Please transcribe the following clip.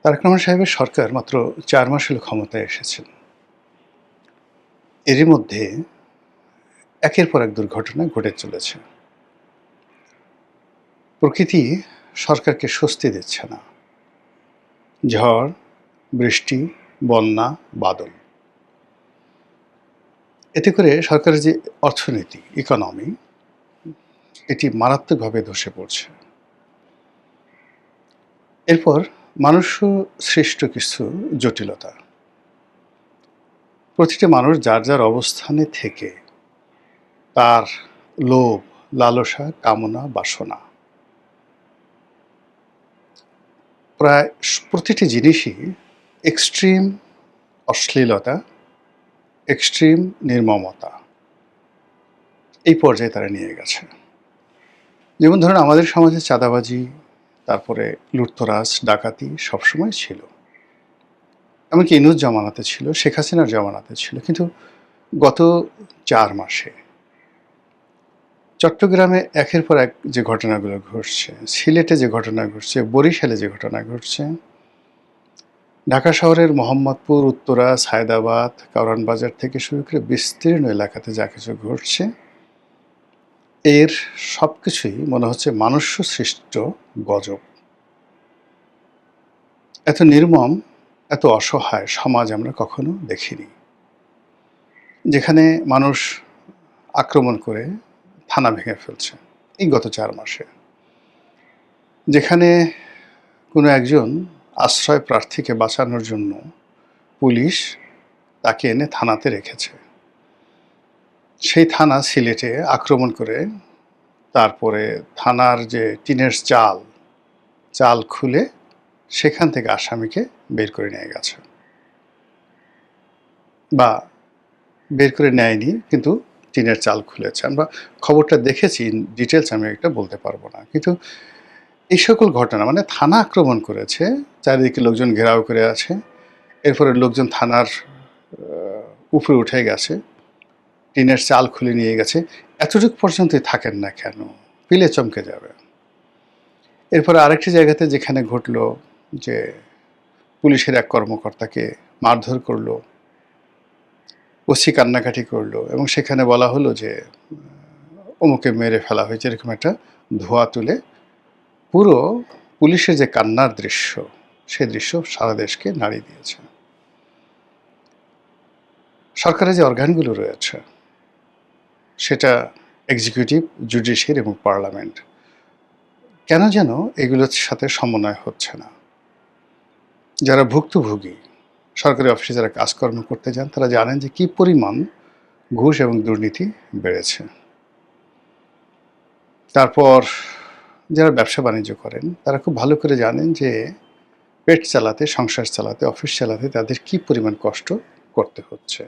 তারেক রহমান সাহেবের সরকার মাত্র ৪ মাস হলো ক্ষমতায় এসেছেন। এরই মধ্যে একের পর এক দুর্ঘটনা ঘটে চলেছে। প্রকৃতি সরকারকে স্বস্তি দিচ্ছে না। ঝড়, বৃষ্টি, বন্যা, বাদল। এতে করে সরকারের যে অর্থনীতি, ইকোনমি, এটি মারাত্মকভাবে ধসে পড়ছে। এরপর মানুষ সৃষ্ট কিছু জটিলতা। প্রতিটি মানুষ যার যার অবস্থানে থেকে তার লোভ, লালসা, কামনা, বাসনা প্রায় প্রতিটি জিনিসই এক্সট্রিম অশ্লীলতা, এক্সট্রিম নির্মমতা এই পর্যায়ে তারা নিয়ে গেছে। যেমন ধরুন আমাদের সমাজে চাঁদাবাজি, তারপরে লুটতরাজ, ডাকাতি সবসময় ছিল। এমনকি ইনুস জামানাতে ছিল, শেখ হাসিনার জামানাতে ছিল। কিন্তু গত ৪ মাসে চট্টগ্রামে একের পর এক যে ঘটনাগুলো ঘটছে, সিলেটে যে ঘটনা ঘটছে, বরিশালে যে ঘটনা ঘটছে, ঢাকা শহরের মোহাম্মদপুর, উত্তরা, সায়দাবাদ, কারওয়ান বাজার থেকে শুরু করে বিস্তীর্ণ এলাকাতে যা কিছু ঘটছে, এর সবকিছুই মনে হচ্ছে মনুষ্য সৃষ্ট গজব। এত নির্মম, এত অসহায় সমাজ আমরা কখনো দেখিনি। যেখানে মানুষ আক্রমণ করে থানা ভেঙে ফেলছে এই গত ৪ মাসে। যেখানে কোনো একজন আশ্রয় প্রার্থীকে বাঁচানোর জন্য পুলিশ তাকে এনে থানাতে রেখেছে। সেই থানা সিলেটে আক্রমণ করে তারপরে থানার যে টিনের চাল খুলে সেখান থেকে আসামিকে বের করে নিয়ে গেছে, বা বের করে নেয়নি, কিন্তু টিনের চাল খুলেছে। আমরা খবরটা দেখেছি, ডিটেলস আমি এটা বলতে পারবো না। কিন্তু এই সকল ঘটনা মানে থানা আক্রমণ করেছে, চারিদিকে লোকজন ঘেরাও করে আছে, এরপরে লোকজন থানার উপরে উঠে গেছে, টিনের চাল খুলে নিয়ে গেছে, এতটুকু পর্যন্তই থাকেন না কেন, পিলে চমকে যাবে। এরপরে আরেকটি জায়গাতে যেখানে ঘটলো যে পুলিশের এক কর্মকর্তাকে মারধর করলো, ওসি কান্নাকাটি করলো এবং সেখানে বলা হলো যে অমুকে মেরে ফেলা হয়েছে, এরকম একটা ধোঁয়া তুলে পুরো পুলিশের যে কান্নার দৃশ্য, সেই দৃশ্য সারা দেশকে নাড়িয়ে দিয়েছে। সরকারের যে অর্গানগুলো রয়েছে, সেটা এক্সিকিউটিভ, জুডিশিয়ারি এবং পার্লামেন্ট, কেন যেন এগুলোর সাথে সমন্বয় হচ্ছে না। যারা ভুক্তভোগী, সরকারি অফিসে যারা কাজকর্ম করতে যান, তারা জানেন যে কী পরিমাণ ঘুষ এবং দুর্নীতি বেড়েছে। তারপর যারা ব্যবসা বাণিজ্য করেন, তারা খুব ভালো করে জানেন যে পেট চালাতে, সংসার চালাতে, অফিস চালাতে তাদের কী পরিমাণ কষ্ট করতে হচ্ছে।